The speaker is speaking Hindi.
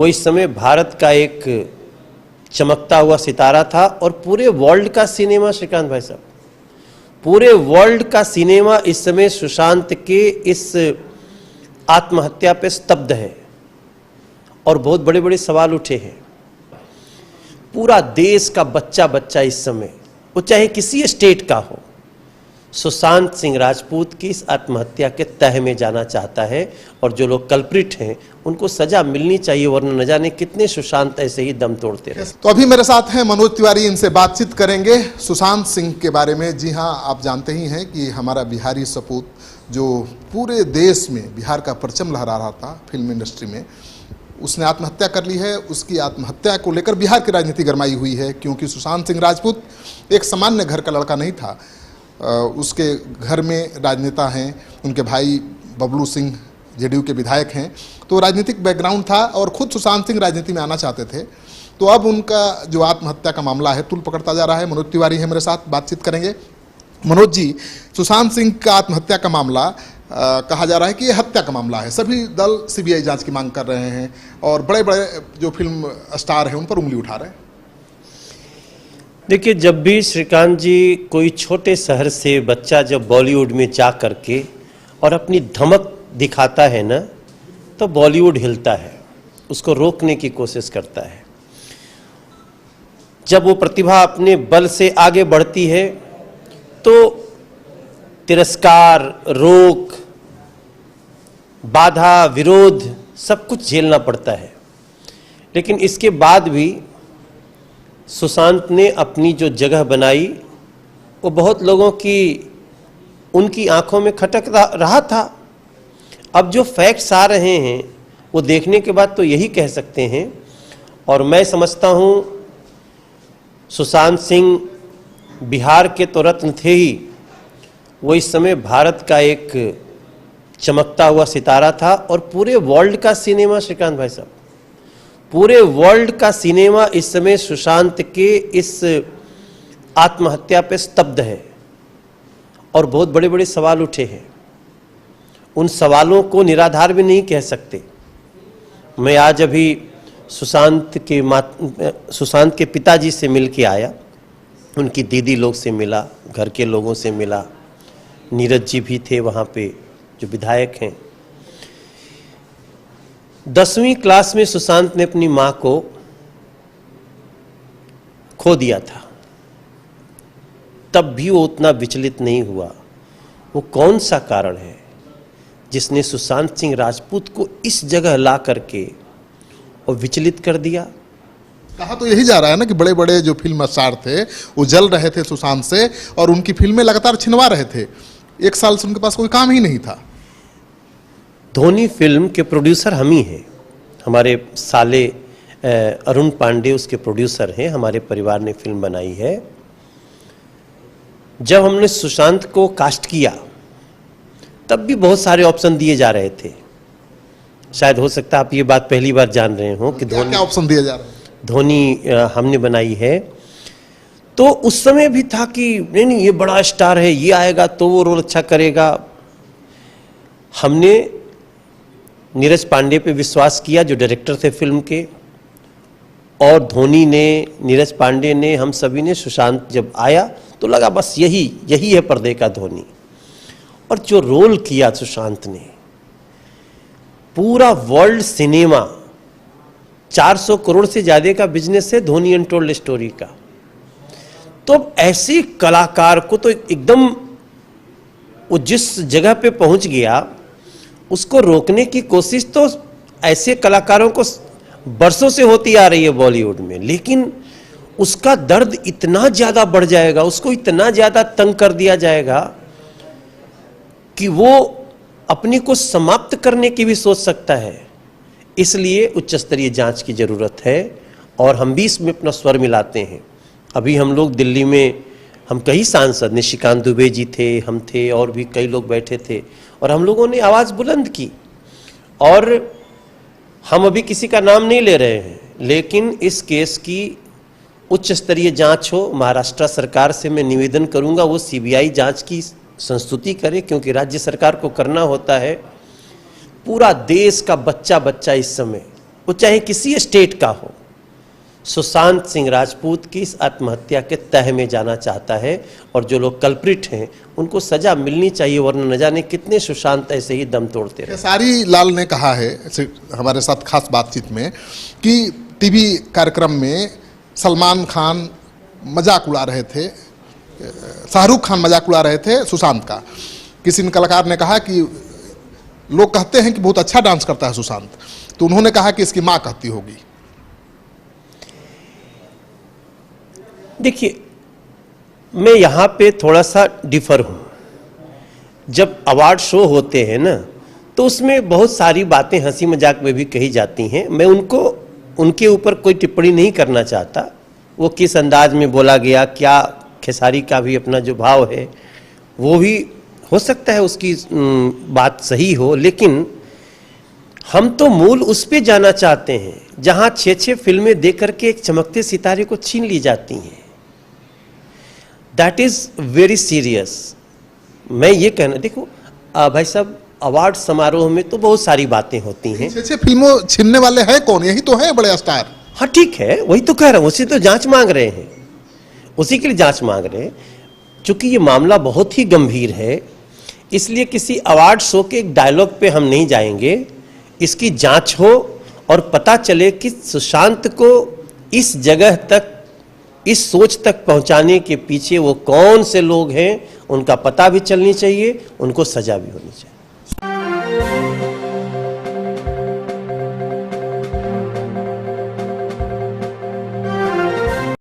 वो इस समय भारत का एक चमकता हुआ सितारा था और पूरे वर्ल्ड का सिनेमा, श्रीकांत भाई साहब, पूरे वर्ल्ड का सिनेमा इस समय सुशांत के इस आत्महत्या पे स्तब्ध है और बहुत बड़े बड़े सवाल उठे हैं। पूरा देश का बच्चा बच्चा इस समय, वो चाहे किसी स्टेट का हो, सुशांत सिंह राजपूत की इस आत्महत्या के तह में जाना चाहता है और जो लोग कल्प्रिट हैं उनको सजा मिलनी चाहिए, वरना न जाने कितने सुशांत ऐसे ही दम तोड़ते रहे। तो अभी मेरे साथ हैं मनोज तिवारी, इनसे बातचीत करेंगे सुशांत सिंह के बारे में। जी हाँ, आप जानते ही हैं कि हमारा बिहारी सपूत जो पूरे देश में बिहार का परचम लहरा रहा था फिल्म इंडस्ट्री में, उसने आत्महत्या कर ली है। उसकी आत्महत्या को लेकर बिहार की राजनीति गरमाई हुई है, क्योंकि सुशांत सिंह राजपूत एक सामान्य घर का लड़का नहीं था। उसके घर में राजनेता हैं, उनके भाई बबलू सिंह जेडीयू के विधायक हैं, तो राजनीतिक बैकग्राउंड था और खुद सुशांत सिंह राजनीति में आना चाहते थे। तो अब उनका जो आत्महत्या का मामला है तूल पकड़ता जा रहा है। मनोज तिवारी है मेरे साथ, बातचीत करेंगे। मनोज जी, सुशांत सिंह का आत्महत्या का मामला कहा जा रहा है कि ये हत्या का मामला है। सभी दल सीबीआई जांच की मांग कर रहे हैं और बड़े बड़े जो फिल्म स्टार हैं उन पर उंगली उठा रहे हैं। देखिए, जब भी श्रीकांत जी कोई छोटे शहर से बच्चा जब बॉलीवुड में जा करके और अपनी धमक दिखाता है ना, तो बॉलीवुड हिलता है, उसको रोकने की कोशिश करता है। जब वो प्रतिभा अपने बल से आगे बढ़ती है तो तिरस्कार, रोक, बाधा, विरोध सब कुछ झेलना पड़ता है। लेकिन इसके बाद भी सुशांत ने अपनी जो जगह बनाई, वो बहुत लोगों की उनकी आंखों में खटक रहा था। अब जो फैक्ट्स आ रहे हैं वो देखने के बाद तो यही कह सकते हैं, और मैं समझता हूँ सुशांत सिंह बिहार के तो रत्न थे ही, वो इस समय भारत का एक चमकता हुआ सितारा था और पूरे वर्ल्ड का सिनेमा, श्रीकांत भाई साहब, पूरे वर्ल्ड का सिनेमा इस समय सुशांत के इस आत्महत्या पे स्तब्ध है और बहुत बड़े बड़े सवाल उठे हैं। उन सवालों को निराधार भी नहीं कह सकते। मैं आज अभी सुशांत के पिताजी से मिल के आया, उनकी दीदी लोग से मिला, घर के लोगों से मिला, नीरज जी भी थे वहाँ पे जो विधायक हैं। 10वीं क्लास में सुशांत ने अपनी मां को खो दिया था, तब भी वो उतना विचलित नहीं हुआ। वो कौन सा कारण है जिसने सुशांत सिंह राजपूत को इस जगह ला करके और विचलित कर दिया? कहा तो यही जा रहा है ना कि बड़े बड़े जो फिल्म स्टार थे वो जल रहे थे सुशांत से और उनकी फिल्में लगातार छिनवा रहे थे। एक साल से उनके पास कोई काम ही नहीं था। धोनी फिल्म के प्रोड्यूसर हम ही हैं। हमारे साले अरुण पांडे उसके प्रोड्यूसर हैं। हमारे परिवार ने फिल्म बनाई है। जब हमने सुशांत को कास्ट किया तब भी बहुत सारे ऑप्शन दिए जा रहे थे। शायद हो सकता है आप ये बात पहली बार जान रहे हो कि क्या ऑप्शन दिए जा रहे हैं। धोनी हमने बनाई है, तो उस समय भी था कि नहीं ये बड़ा स्टार है, ये आएगा तो वो रोल अच्छा करेगा। हमने नीरज पांडे पे विश्वास किया जो डायरेक्टर थे फिल्म के, और धोनी ने, नीरज पांडे ने, हम सभी ने। सुशांत जब आया तो लगा बस यही है पर्दे का धोनी। और जो रोल किया सुशांत ने, पूरा वर्ल्ड सिनेमा 400 करोड़ से ज्यादा का बिजनेस है धोनी अनटोल्ड स्टोरी का। तो ऐसे कलाकार को तो एकदम वो जिस जगह पे पहुंच गया उसको रोकने की कोशिश तो ऐसे कलाकारों को बरसों से होती आ रही है बॉलीवुड में, लेकिन उसका दर्द इतना ज्यादा बढ़ जाएगा, उसको इतना ज्यादा तंग कर दिया जाएगा कि वो अपने को समाप्त करने की भी सोच सकता है। इसलिए उच्च स्तरीय जांच की जरूरत है और हम भी इसमें अपना स्वर मिलाते हैं। अभी हम लोग दिल्ली में, हम कई सांसद, निशिकांत दुबे जी थे, हम थे, और भी कई लोग बैठे थे, और हम लोगों ने आवाज़ बुलंद की। और हम अभी किसी का नाम नहीं ले रहे हैं, लेकिन इस केस की उच्च स्तरीय जांच हो। महाराष्ट्र सरकार से मैं निवेदन करूंगा वो सीबीआई जांच की संस्तुति करे, क्योंकि राज्य सरकार को करना होता है। पूरा देश का बच्चा बच्चा इस समय वो चाहे किसी स्टेट का हो, सुशांत सिंह राजपूत की इस आत्महत्या के तह में जाना चाहता है और जो लोग कल्प्रिट हैं उनको सजा मिलनी चाहिए, वरना न जाने कितने सुशांत ऐसे ही दम तोड़ते रहे। खेसारी लाल ने कहा है हमारे साथ खास बातचीत में कि टीवी कार्यक्रम में सलमान खान मजाक उड़ा रहे थे, शाहरुख खान मजाक उड़ा रहे थे सुशांत का। किसी कलाकार ने कहा कि लोग कहते हैं कि बहुत अच्छा डांस करता है सुशांत, तो उन्होंने कहा कि इसकी मां कहती होगी। देखिए, मैं यहाँ पे थोड़ा सा डिफर हूँ। जब अवार्ड शो होते हैं ना, तो उसमें बहुत सारी बातें हंसी मजाक में भी कही जाती हैं। मैं उनके ऊपर कोई टिप्पणी नहीं करना चाहता, वो किस अंदाज में बोला गया, क्या खेसारी का भी अपना जो भाव है वो भी हो सकता है उसकी बात सही हो, लेकिन हम तो मूल उस पे जाना चाहते हैं जहां 6-6 फिल्में देख करके एक चमकते सितारे को छीन ली जाती हैं। That is very serious. मैं ये कहना, देखो भाई साहब, अवार्ड समारोह में तो बहुत सारी बातें होती हैं। 6 फिल्मों छीनने वाले हैं कौन? यही तो है बड़े स्टार। हाँ ठीक है, वही तो कह रहा हूं, उसी तो जांच मांग रहे हैं, उसी के लिए जांच मांग रहे हैं। चूंकि ये मामला बहुत ही गंभीर है, इसलिए किसी अवार्ड शो के एक डायलॉग पे हम नहीं जाएंगे। इसकी जांच हो और पता चले कि सुशांत को इस जगह तक, इस सोच तक पहुंचाने के पीछे वो कौन से लोग हैं, उनका पता भी चलनी चाहिए, उनको सजा भी होनी चाहिए।